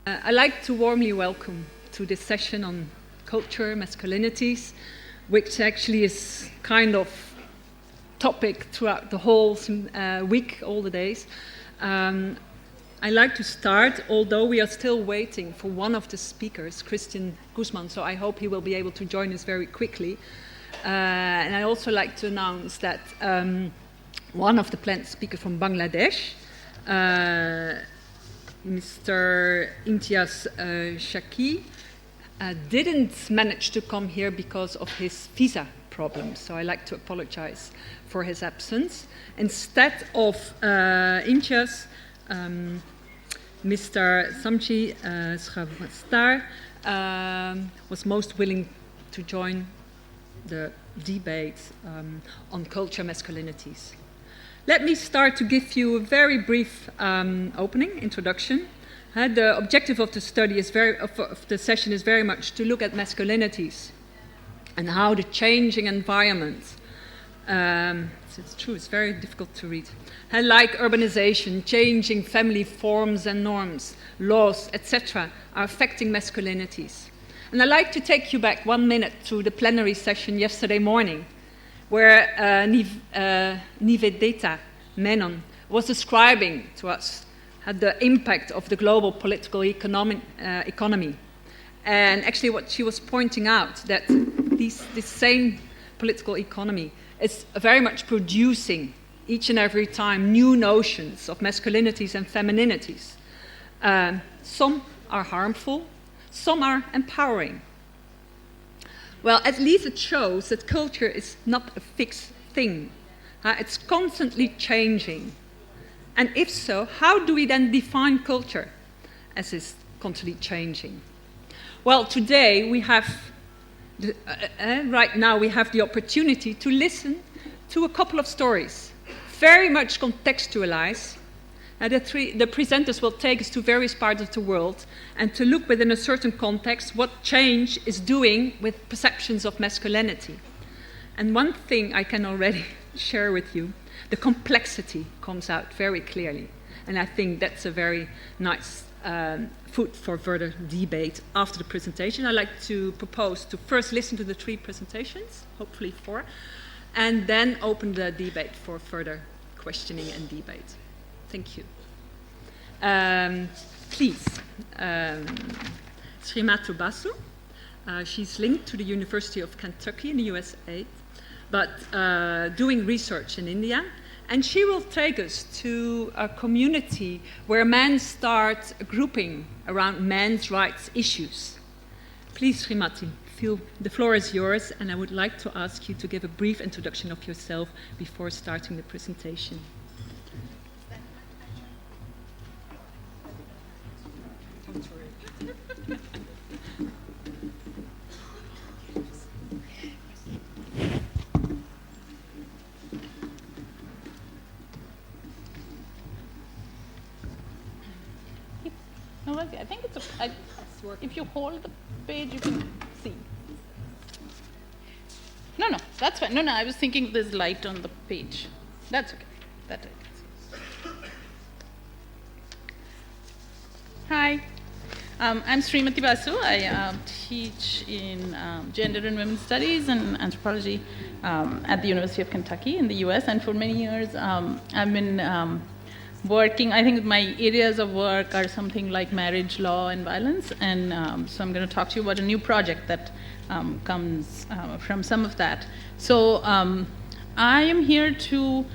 I'd like to warmly welcome to this session on culture, masculinities, which actually is kind of topic throughout the whole week, all the days. I'd like to start, although we are still waiting for one of the speakers, Christian Guzman, so I hope he will be able to join us very quickly. And I also like to announce that one of the planned speakers from Bangladesh, Mr. Imtiaz Shaki, didn't manage to come here because of his visa problems. So I like to apologize for his absence. Instead of Imtiaz, Mr. Samji Sravastar was most willing to join the debate on culture masculinities. Let me start to give you a very brief opening, introduction. The objective of the study of the session is very much to look at masculinities and how the changing environment, it's true, it's very difficult to read, like urbanization, changing family forms and norms, laws, etc., are affecting masculinities. And I'd like to take you back 1 minute to the plenary session yesterday morning, where Nivedita Menon was describing to us the impact of the global political economy. And actually what she was pointing out, that this same political economy is very much producing each and every time new notions of masculinities and femininities. Some are harmful, some are empowering. Well, at least it shows that culture is not a fixed thing. It's constantly changing. And if so, how do we then define culture as it's constantly changing? Well, today we have, right now we have the opportunity to listen to a couple of stories, very much contextualized. The presenters will take us to various parts of the world and to look within a certain context what change is doing with perceptions of masculinity. And one thing I can already share with you, the complexity comes out very clearly. And I think that's a very nice food for further debate after the presentation. I'd like to propose to first listen to the 3 presentations, hopefully 4, and then open the debate for further questioning and debate. Thank you. Please, Srimati Basu. She's linked to the University of Kentucky in the USA, but doing research in India. And she will take us to a community where men start grouping around men's rights issues. Please, Srimati, the floor is yours, and I would like to ask you to give a brief introduction of yourself before starting the presentation. No, I think it's if you hold the page, you can see. No, that's fine. No, I was thinking there's light on the page. That's okay. That I can see. Hi, I'm Srimati Basu. I teach in gender and women's studies and anthropology at the University of Kentucky in the US. And for many years, I've been working, I think my areas of work are something like marriage, law, and violence. And so I'm going to talk to you about a new project that comes from some of that. So I am here to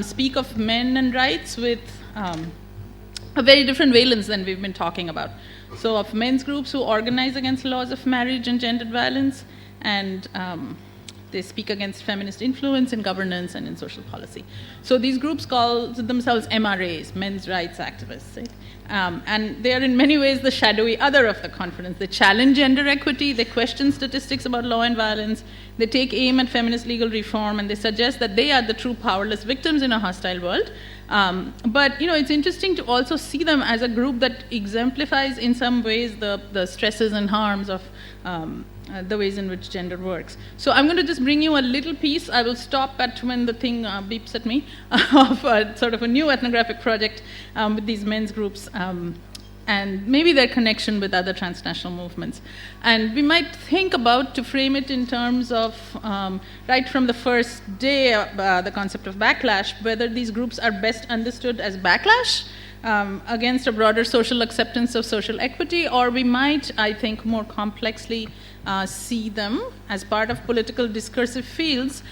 speak of men and rights with a very different valence than we've been talking about. So of men's groups who organize against laws of marriage and gendered violence, and they speak against feminist influence in governance and in social policy. So these groups call themselves MRAs, men's rights activists. Right? And they are in many ways the shadowy other of the conference. They challenge gender equity, they question statistics about law and violence, they take aim at feminist legal reform, and they suggest that they are the true powerless victims in a hostile world. But it's interesting to also see them as a group that exemplifies in some ways the stresses and harms of the ways in which gender works. So I'm going to just bring you a little piece. I will stop at when the thing beeps at me, of sort of a new ethnographic project with these men's groups and maybe their connection with other transnational movements. And we might think about, to frame it in terms of, right from the first day, the concept of backlash, whether these groups are best understood as backlash against a broader social acceptance of social equity, or we might, I think, more complexly see them as part of political discursive fields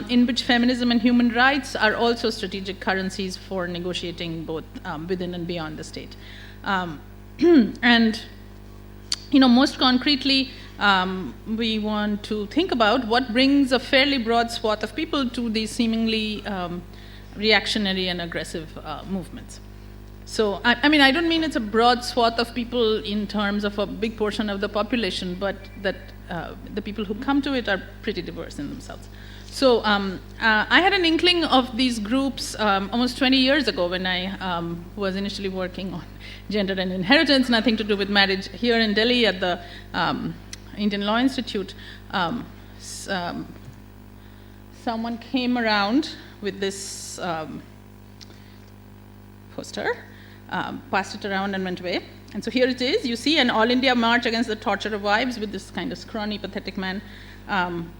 in which feminism and human rights are also strategic currencies for negotiating both within and beyond the state. And, most concretely, we want to think about what brings a fairly broad swath of people to these seemingly reactionary and aggressive movements. So, I don't mean it's a broad swath of people in terms of a big portion of the population, but that the people who come to it are pretty diverse in themselves. So, I had an inkling of these groups almost 20 years ago when I was initially working on gender and inheritance, nothing to do with marriage, here in Delhi at the Indian Law Institute. Someone came around with this poster, passed it around and went away. And so here it is. You see an all India march against the torture of wives with this kind of scrawny, pathetic man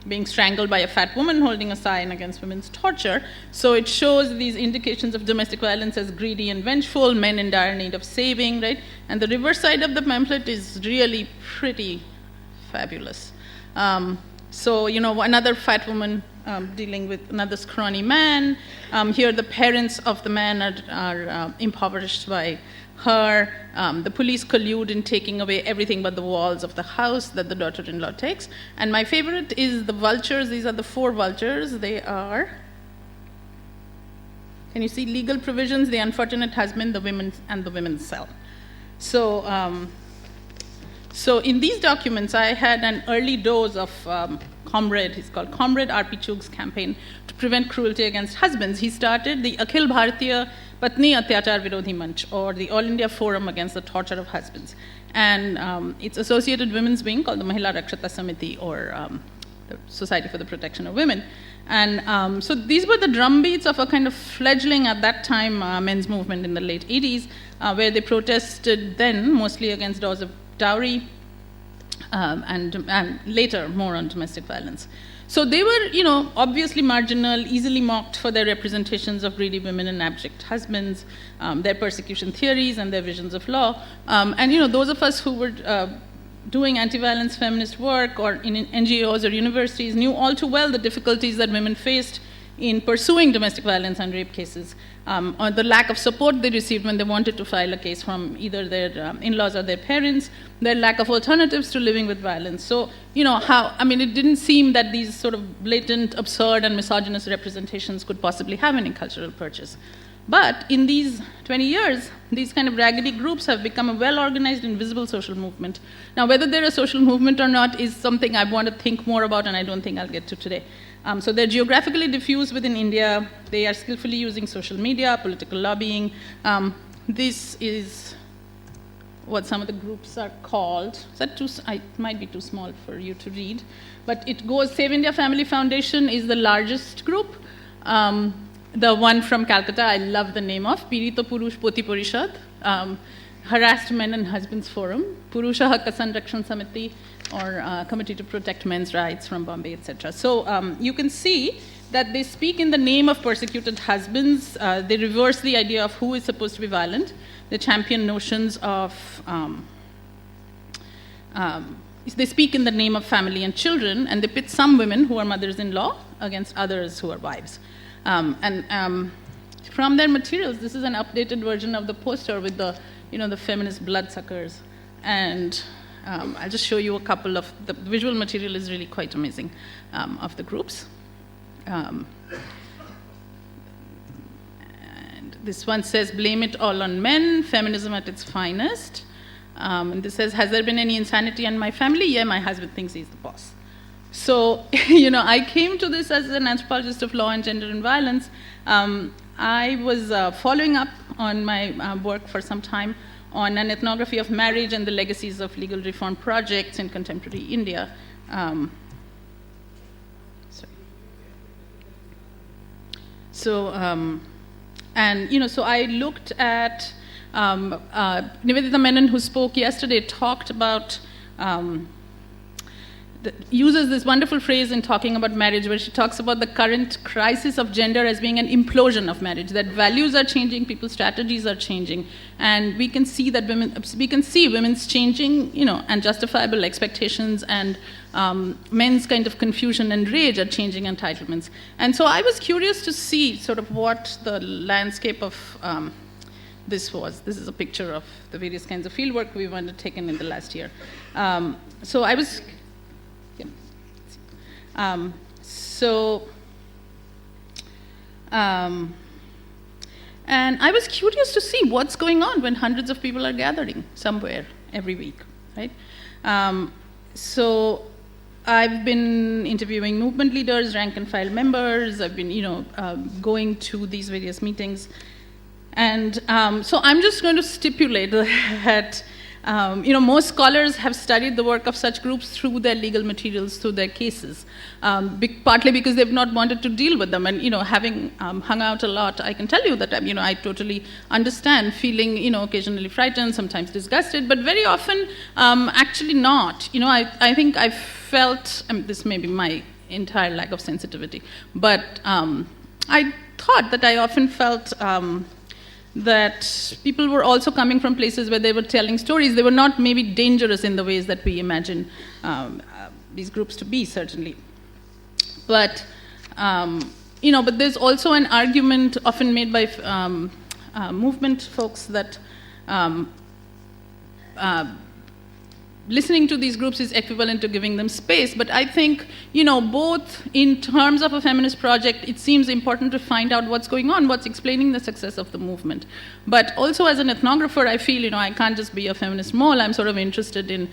being strangled by a fat woman holding a sign against women's torture. So it shows these indications of domestic violence as greedy and vengeful, men in dire need of saving, right? And the reverse side of the pamphlet is really pretty fabulous. So, another fat woman dealing with another scrawny man. Here the parents of the man are impoverished by her. The police collude in taking away everything but the walls of the house that the daughter-in-law takes. And my favorite is the vultures. These are the 4 vultures. They are, can you see, legal provisions, the unfortunate husband, the women, and the women's cell. So in these documents, I had an early dose of Comrade, he's called Comrade R.P. Chug's campaign to prevent cruelty against husbands. He started the Akhil Bharatiya Patni Atyachar Virodhi Manch, or the All India Forum Against the Torture of Husbands. And its associated women's wing called the Mahila Rakshata Samiti, or the Society for the Protection of Women. And so these were the drumbeats of a kind of fledgling at that time men's movement in the late 80s, where they protested then mostly against laws of dowry, and later more on domestic violence. So they were, obviously marginal, easily mocked for their representations of greedy women and abject husbands, their persecution theories and their visions of law. And, those of us who were doing anti-violence feminist work or in NGOs or universities knew all too well the difficulties that women faced in pursuing domestic violence and rape cases, or the lack of support they received when they wanted to file a case from either their in-laws or their parents, their lack of alternatives to living with violence. So, it didn't seem that these sort of blatant, absurd, and misogynist representations could possibly have any cultural purchase. But in these 20 years, these kind of raggedy groups have become a well-organized and visible social movement. Now, whether they're a social movement or not is something I want to think more about, and I don't think I'll get to today. So they're geographically diffused within India. They are skillfully using social media, political lobbying. This is what some of the groups are called. Is that it might be too small for you to read. But it goes, Save India Family Foundation is the largest group. The one from Calcutta, I love the name of, Pirito Purush Poti Parishad, Harassed Men and Husbands Forum, Purusha Hakka Sanrakshan Samiti, or Committee to Protect Men's Rights from Bombay, etc. So you can see that they speak in the name of persecuted husbands. They reverse the idea of who is supposed to be violent. They champion notions of, they speak in the name of family and children, and they pit some women who are mothers-in-law against others who are wives. From their materials, this is an updated version of the poster with the, the feminist bloodsuckers. And I'll just show you a couple of, the visual material is really quite amazing, of the groups. And this one says, blame it all on men, feminism at its finest. And this says, has there been any insanity in my family? Yeah, my husband thinks he's the boss. So, I came to this as an anthropologist of law and gender and violence. I was following up on my work for some time on an ethnography of marriage and the legacies of legal reform projects in contemporary India. So I looked at Nivedita Menon, who spoke yesterday, talked about, uses this wonderful phrase in talking about marriage, where she talks about the current crisis of gender as being an implosion of marriage, that values are changing, people's strategies are changing, and we can see that women's changing, and justifiable expectations, and men's kind of confusion and rage are changing entitlements. And so I was curious to see sort of what the landscape of this was. This is a picture of the various kinds of fieldwork we've undertaken in the last year. So I was... and I was curious to see what's going on when hundreds of people are gathering somewhere every week, right? So I've been interviewing movement leaders, rank and file members. I've been, going to these various meetings. And so I'm just going to stipulate that most scholars have studied the work of such groups through their legal materials, through their cases, partly because they've not wanted to deal with them. And, having hung out a lot, I can tell you that, I totally understand feeling, occasionally frightened, sometimes disgusted, but very often actually not. I think I've felt, this may be my entire lack of sensitivity, but I thought that I often felt that people were also coming from places where they were telling stories. They were not maybe dangerous in the ways that we imagine these groups to be, certainly. But, but there's also an argument often made by movement folks that listening to these groups is equivalent to giving them space. But I think, both in terms of a feminist project, it seems important to find out what's going on, what's explaining the success of the movement. But also as an ethnographer, I feel, I can't just be a feminist mole. I'm sort of interested in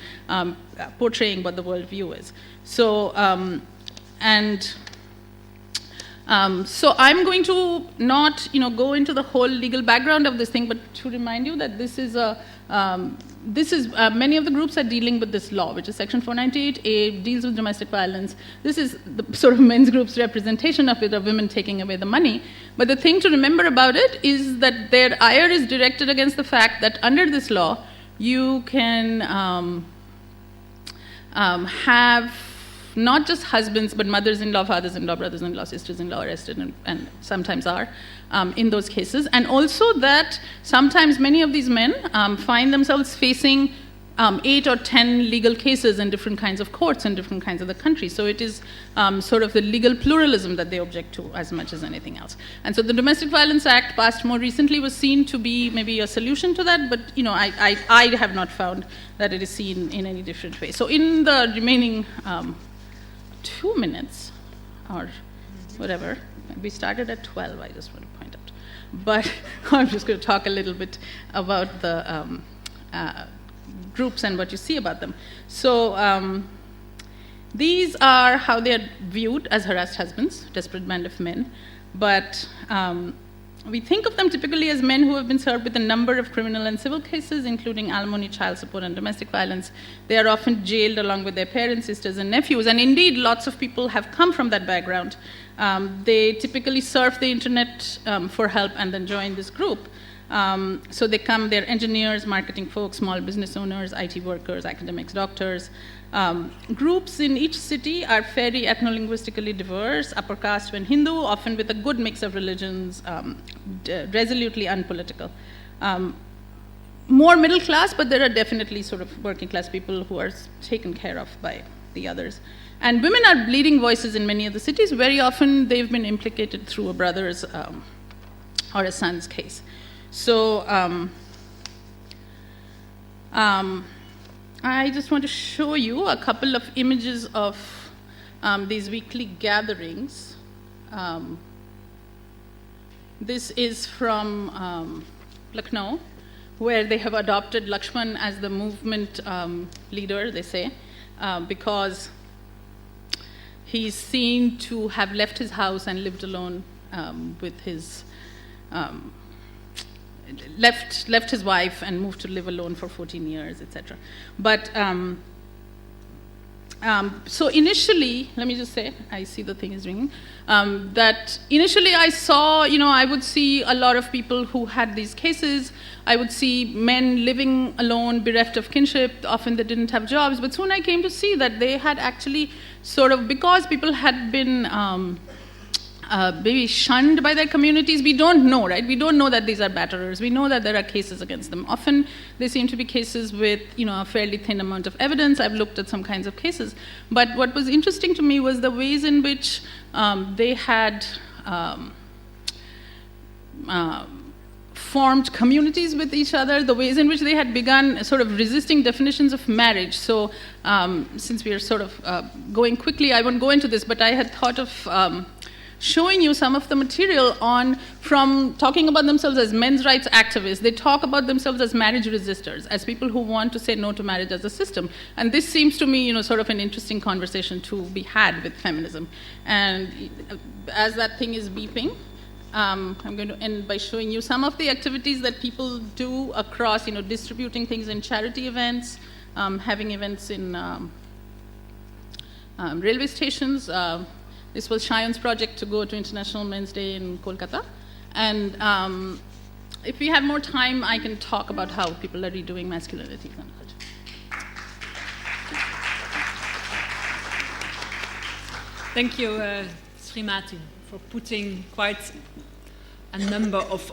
portraying what the worldview is. So, so I'm going to not, go into the whole legal background of this thing, but to remind you that this is many of the groups are dealing with this law, which is Section 498A, deals with domestic violence. This is the sort of men's group's representation of it, of women taking away the money. But the thing to remember about it is that their ire is directed against the fact that under this law, you can have not just husbands, but mothers-in-law, fathers-in-law, brothers-in-law, sisters-in-law arrested, and sometimes are in those cases. And also that sometimes many of these men find themselves facing 8 or 10 legal cases in different kinds of courts in different kinds of the country. So it is sort of the legal pluralism that they object to as much as anything else. And so the Domestic Violence Act, passed more recently, was seen to be maybe a solution to that, but I have not found that it is seen in any different way. So in the remaining 2 minutes, or whatever, we started at 12, I just want to point out. But I'm just going to talk a little bit about the groups and what you see about them. So these are how they are viewed as harassed husbands, desperate band of men. But we think of them typically as men who have been served with a number of criminal and civil cases, including alimony, child support, and domestic violence. They are often jailed along with their parents, sisters, and nephews. And indeed, lots of people have come from that background. They typically surf the internet for help and then join this group. So they come, they're engineers, marketing folks, small business owners, IT workers, academics, doctors. Groups in each city are very ethno-linguistically diverse, upper caste when Hindu, often with a good mix of religions, resolutely unpolitical. More middle class, but there are definitely sort of working class people who are taken care of by the others. And women are leading voices in many of the cities. Very often they've been implicated through a brother's or a son's case. So I just want to show you a couple of images of these weekly gatherings. This is from Lucknow, where they have adopted Lakshman as the movement leader, they say, because he's seen to have left his house and lived alone with his left his wife and moved to live alone for 14 years, etc. But so initially, let me just say, I see the thing is ringing. that initially I saw, I would see a lot of people who had these cases. I would see men living alone, bereft of kinship. Often they didn't have jobs. But soon I came to see that they had actually sort of, because people had been maybe shunned by their communities. We don't know, right? We don't know that these are batterers. We know that there are cases against them. Often they seem to be cases with, a fairly thin amount of evidence. I've looked at some kinds of cases. But what was interesting to me was the ways in which they had formed communities with each other, the ways in which they had begun sort of resisting definitions of marriage. So since we are sort of going quickly, I won't go into this, but I had thought of showing you some of the material from talking about themselves as men's rights activists. They talk about themselves as marriage resistors, as people who want to say no to marriage as a system. And this seems to me, sort of an interesting conversation to be had with feminism. And as that thing is beeping, I'm going to end by showing you some of the activities that people do across, distributing things in charity events, having events in railway stations. This was Shayan's project to go to International Men's Day in Kolkata. And if we have more time, I can talk about how people are redoing masculinity. Thank you, Srimati, for putting quite a number of,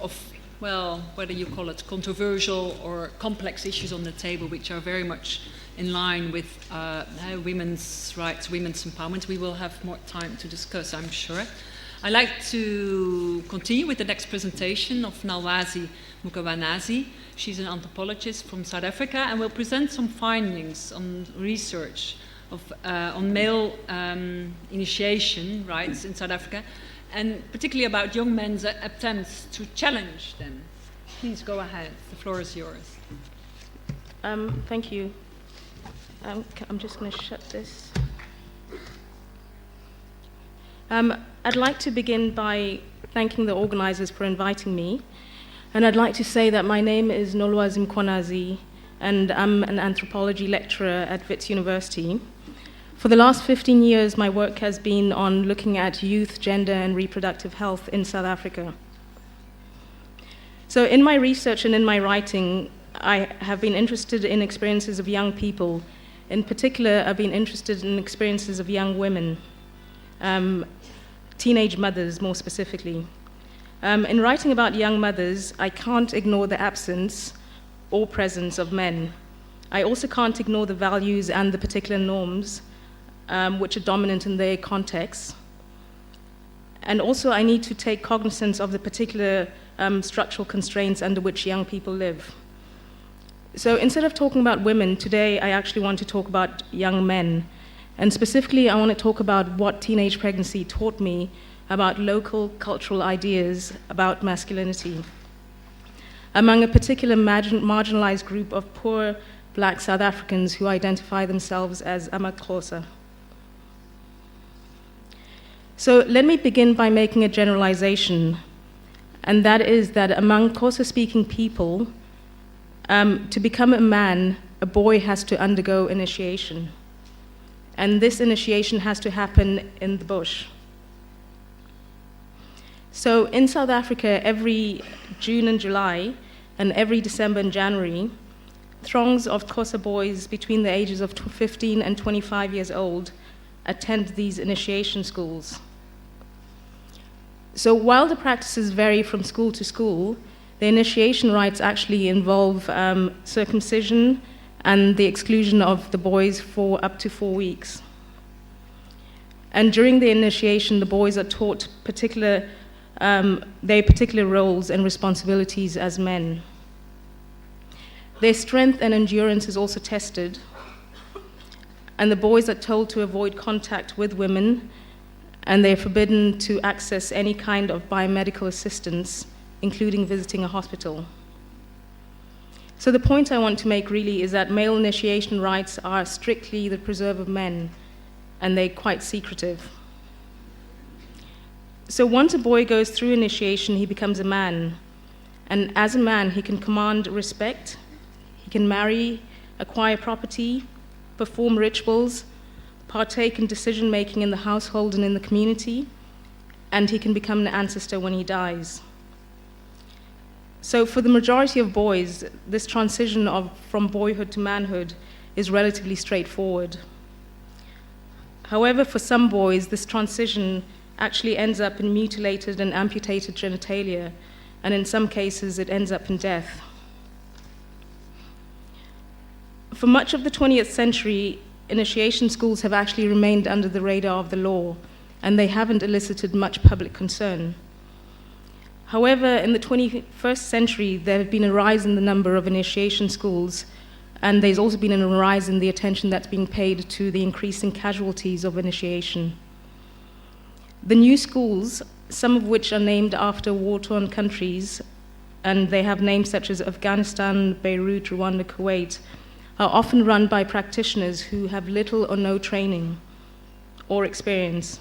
whether you call it controversial or complex issues on the table, which are very much in line with women's rights, women's empowerment. We will have more time to discuss, I'm sure. I'd like to continue with the next presentation of Nalwazi Mukawanazi. She's an anthropologist from South Africa and will present some findings on research on male initiation rights in South Africa, and particularly about young men's attempts to challenge them. Please go ahead. The floor is yours. Thank you. I'm just going to shut this. I'd like to begin by thanking the organizers for inviting me. And I'd like to say that my name is Nolwazi Mkhwanazi, and I'm an anthropology lecturer at Wits University. For the last 15 years, my work has been on looking at youth, gender, and reproductive health in South Africa. So in my research and in my writing, I have been interested in experiences of young people. In particular, I've been interested in experiences of young women, teenage mothers more specifically. In writing about young mothers, I can't ignore the absence or presence of men. I also can't ignore the values and the particular norms which are dominant in their contexts. And also I need to take cognizance of the particular structural constraints under which young people live. So instead of talking about women, today I actually want to talk about young men. And specifically, I want to talk about what teenage pregnancy taught me about local cultural ideas about masculinity among a particular marginalized group of poor Black South Africans who identify themselves as amaXhosa. So let me begin by making a generalization, and that is that among Xhosa-speaking people, to become a man, a boy has to undergo initiation. And this initiation has to happen in the bush. So in South Africa, every June and July, and every December and January, throngs of Xhosa boys between the ages of 15 and 25 years old attend these initiation schools. So while the practices vary from school to school, the initiation rites actually involve circumcision and the exclusion of the boys for up to 4 weeks. And during the initiation, the boys are taught their particular roles and responsibilities as men. Their strength and endurance is also tested, and the boys are told to avoid contact with women, and they're forbidden to access any kind of biomedical assistance, including visiting a hospital. So the point I want to make really is that male initiation rites are strictly the preserve of men, and they're quite secretive. So once a boy goes through initiation, he becomes a man. And as a man, he can command respect, he can marry, acquire property, perform rituals, partake in decision-making in the household and in the community, and he can become an ancestor when he dies. So for the majority of boys, this transition from boyhood to manhood is relatively straightforward. However, for some boys, this transition actually ends up in mutilated and amputated genitalia, and in some cases, it ends up in death. For much of the 20th century, initiation schools have actually remained under the radar of the law, and they haven't elicited much public concern. However, in the 21st century, there have been a rise in the number of initiation schools, and there's also been a rise in the attention that's being paid to the increasing casualties of initiation. The new schools, some of which are named after war-torn countries, and they have names such as Afghanistan, Beirut, Rwanda, Kuwait, are often run by practitioners who have little or no training or experience.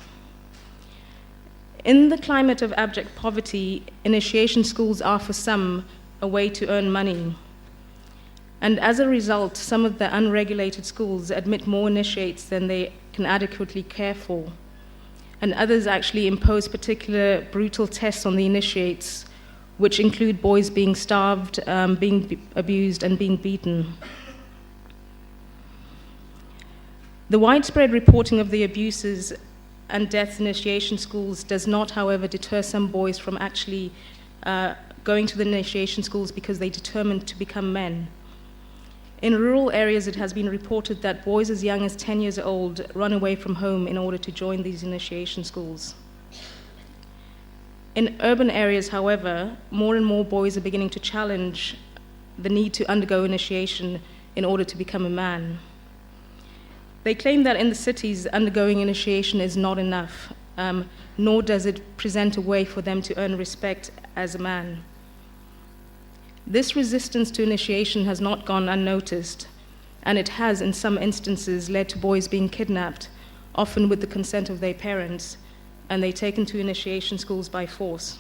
In the climate of abject poverty, initiation schools are for some a way to earn money. And as a result, some of the unregulated schools admit more initiates than they can adequately care for. And others actually impose particular brutal tests on the initiates, which include boys being starved, being abused, and being beaten. The widespread reporting of the abuses and deaths in initiation schools does not, however, deter some boys from actually going to the initiation schools because they determined to become men. In rural areas, it has been reported that boys as young as 10 years old run away from home in order to join these initiation schools. In urban areas, however, more and more boys are beginning to challenge the need to undergo initiation in order to become a man. They claim that in the cities, undergoing initiation is not enough, nor does it present a way for them to earn respect as a man. This resistance to initiation has not gone unnoticed, and it has, in some instances, led to boys being kidnapped, often with the consent of their parents, and they're taken to initiation schools by force.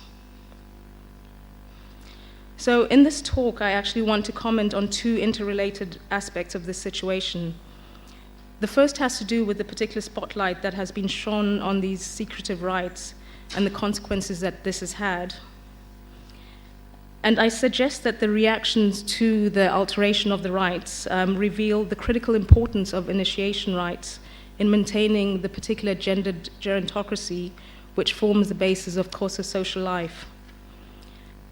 So in this talk, I actually want to comment on two interrelated aspects of this situation. The first has to do with the particular spotlight that has been shone on these secretive rights and the consequences that this has had. And I suggest that the reactions to the alteration of the rights reveal the critical importance of initiation rights in maintaining the particular gendered gerontocracy which forms the basis of course of social life.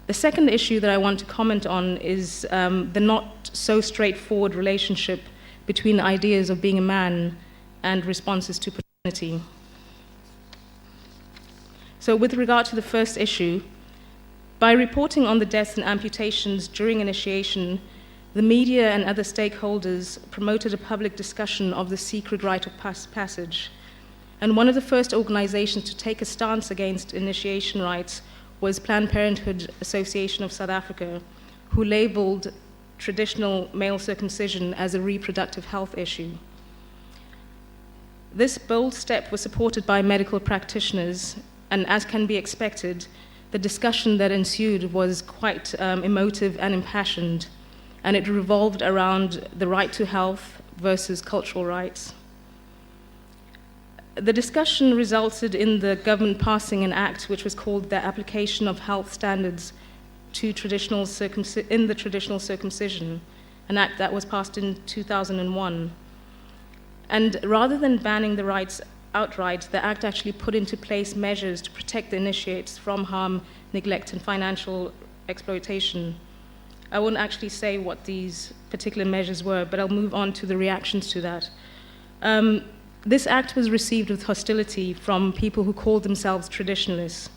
The second issue that I want to comment on is the not so straightforward relationship between ideas of being a man and responses to paternity. So with regard to the first issue, by reporting on the deaths and amputations during initiation, the media and other stakeholders promoted a public discussion of the secret rite of passage. And one of the first organizations to take a stance against initiation rites was Planned Parenthood Association of South Africa, who labeled traditional male circumcision as a reproductive health issue. This bold step was supported by medical practitioners, and as can be expected, the discussion that ensued was quite emotive and impassioned, and it revolved around the right to health versus cultural rights. The discussion resulted in the government passing an act which was called the Application of Health Standards to in the traditional circumcision, an act that was passed in 2001. And rather than banning the rights outright, the act actually put into place measures to protect the initiates from harm, neglect, and financial exploitation. I won't actually say what these particular measures were, but I'll move on to the reactions to that. This act was received with hostility from people who called themselves traditionalists.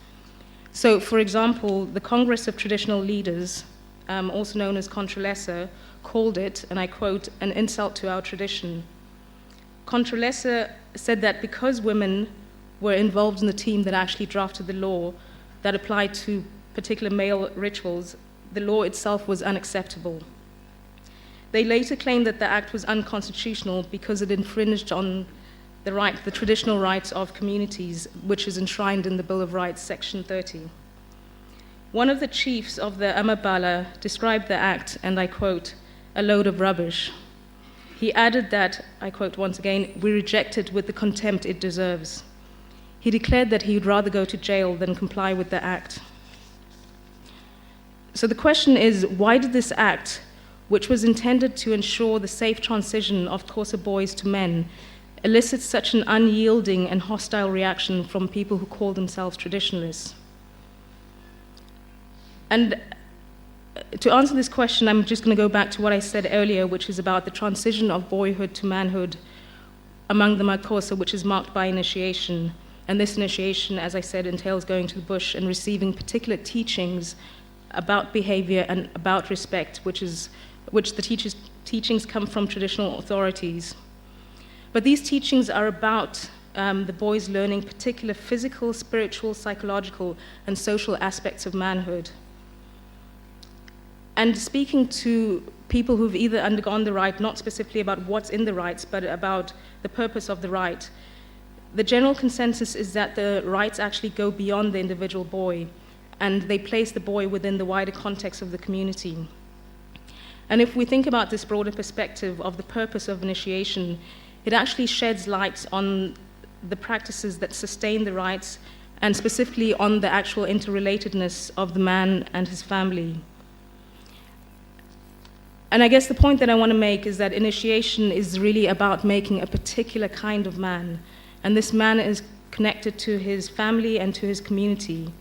So, for example, the Congress of Traditional Leaders, also known as Contralesa, called it, and I quote, an insult to our tradition. Contralesa said that because women were involved in the team that actually drafted the law that applied to particular male rituals, the law itself was unacceptable. They later claimed that the act was unconstitutional because it infringed on the traditional rights of communities, which is enshrined in the Bill of Rights, Section 30. One of the chiefs of the Amabala described the act, and I quote, a load of rubbish. He added that, I quote once again, we reject it with the contempt it deserves. he declared that he would rather go to jail than comply with the act. So the question is, why did this act, which was intended to ensure the safe transition of Xhosa boys to men, elicit such an unyielding and hostile reaction from people who call themselves traditionalists? And to answer this question, I'm just going to go back to what I said earlier, which is about the transition of boyhood to manhood among the Xhosa, which is marked by initiation. And this initiation, as I said, entails going to the bush and receiving particular teachings about behavior and about respect, which the teachings come from traditional authorities. But these teachings are about the boys learning particular physical, spiritual, psychological, and social aspects of manhood. And speaking to people who've either undergone the rite, not specifically about what's in the rites, but about the purpose of the rite, the general consensus is that the rites actually go beyond the individual boy, and they place the boy within the wider context of the community. And if we think about this broader perspective of the purpose of initiation, it actually sheds light on the practices that sustain the rites, and specifically on the actual interrelatedness of the man and his family. And I guess the point that I want to make is that initiation is really about making a particular kind of man, and this man is connected to his family and to his community.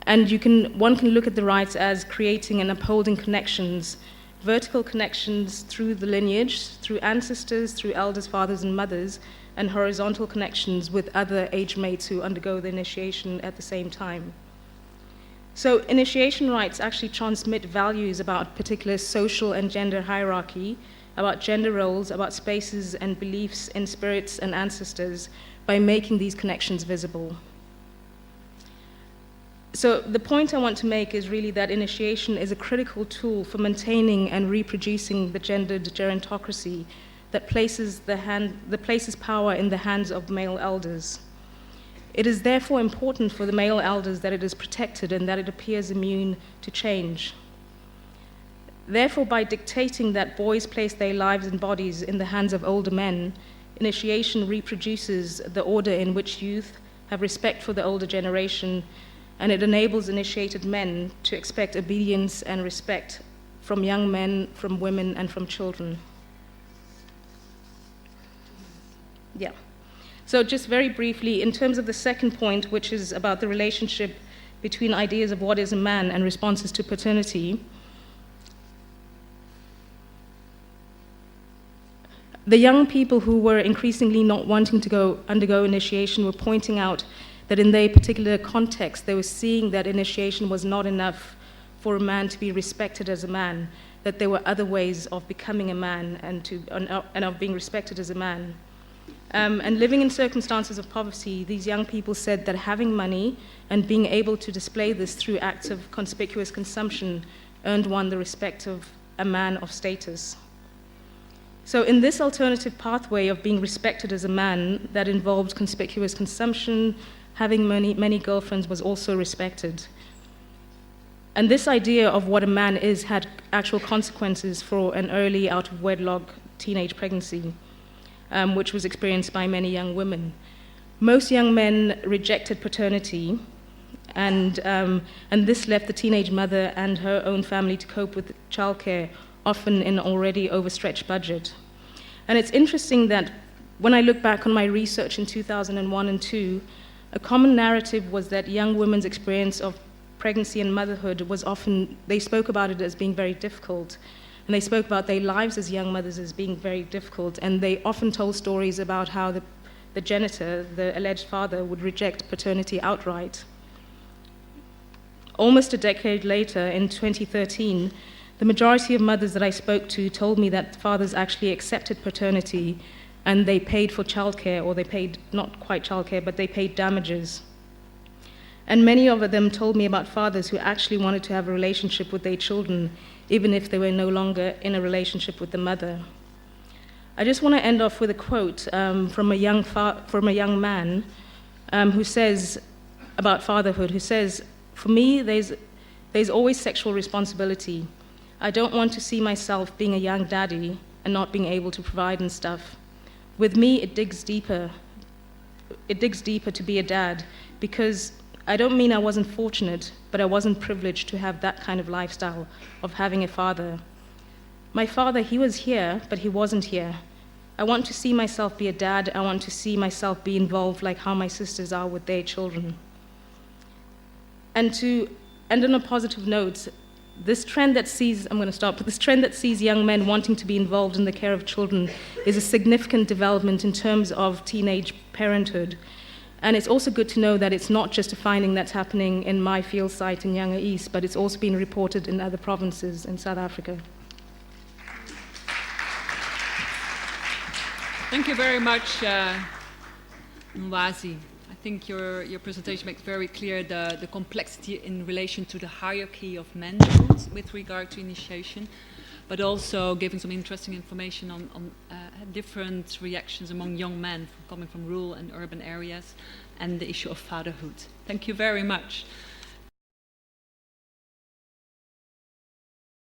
And one can look at the rites as creating and upholding connections, vertical connections through the lineage, through ancestors, through elders, fathers, and mothers, and horizontal connections with other age mates who undergo the initiation at the same time. So initiation rites actually transmit values about particular social and gender hierarchy, about gender roles, about spaces and beliefs in spirits and ancestors by making these connections visible. So the point I want to make is really that initiation is a critical tool for maintaining and reproducing the gendered gerontocracy that places power in the hands of male elders. It is therefore important for the male elders that it is protected and that it appears immune to change. Therefore, by dictating that boys place their lives and bodies in the hands of older men, initiation reproduces the order in which youth have respect for the older generation, and it enables initiated men to expect obedience and respect from young men, from women, and from children. Yeah. So just very briefly, in terms of the second point, which is about the relationship between ideas of what is a man and responses to paternity, the young people who were increasingly not wanting to undergo initiation were pointing out that in their particular context, they were seeing that initiation was not enough for a man to be respected as a man, that there were other ways of becoming a man and of being respected as a man. And living in circumstances of poverty, these young people said that having money and being able to display this through acts of conspicuous consumption earned one the respect of a man of status. So in this alternative pathway of being respected as a man that involved conspicuous consumption, having many girlfriends was also respected. And this idea of what a man is had actual consequences for an early out-of-wedlock teenage pregnancy, which was experienced by many young women. Most young men rejected paternity, and this left the teenage mother and her own family to cope with childcare, often in an already overstretched budget. And it's interesting that when I look back on my research in 2001 and 2002, a common narrative was that young women's experience of pregnancy and motherhood was often, they spoke about it as being very difficult. And they spoke about their lives as young mothers as being very difficult. And they often told stories about how the genitor, the alleged father, would reject paternity outright. Almost a decade later, in 2013, the majority of mothers that I spoke to told me that fathers actually accepted paternity and they paid for childcare, or they paid, not quite childcare, but they paid damages. And many of them told me about fathers who actually wanted to have a relationship with their children, even if they were no longer in a relationship with the mother. I just want to end off with a quote from a young man who says, about fatherhood, who says, "For me, there's always sexual responsibility. I don't want to see myself being a young daddy and not being able to provide and stuff. With me, it digs deeper. it digs deeper to be a dad, because I don't mean I wasn't fortunate, but I wasn't privileged to have that kind of lifestyle of having a father. My father, he was here, but he wasn't here. I want to see myself be a dad. I want to see myself be involved like how my sisters are with their children. And to end on a positive note, this trend that sees young men wanting to be involved in the care of children is a significant development in terms of teenage parenthood. And it's also good to know that it's not just a finding that's happening in my field site in Yanga East, but it's also been reported in other provinces in South Africa. Thank you very much, Mwazi. I think your presentation makes very clear the complexity in relation to the hierarchy of manhood with regard to initiation, but also giving some interesting information on different reactions among young men coming from rural and urban areas and the issue of fatherhood. Thank you very much.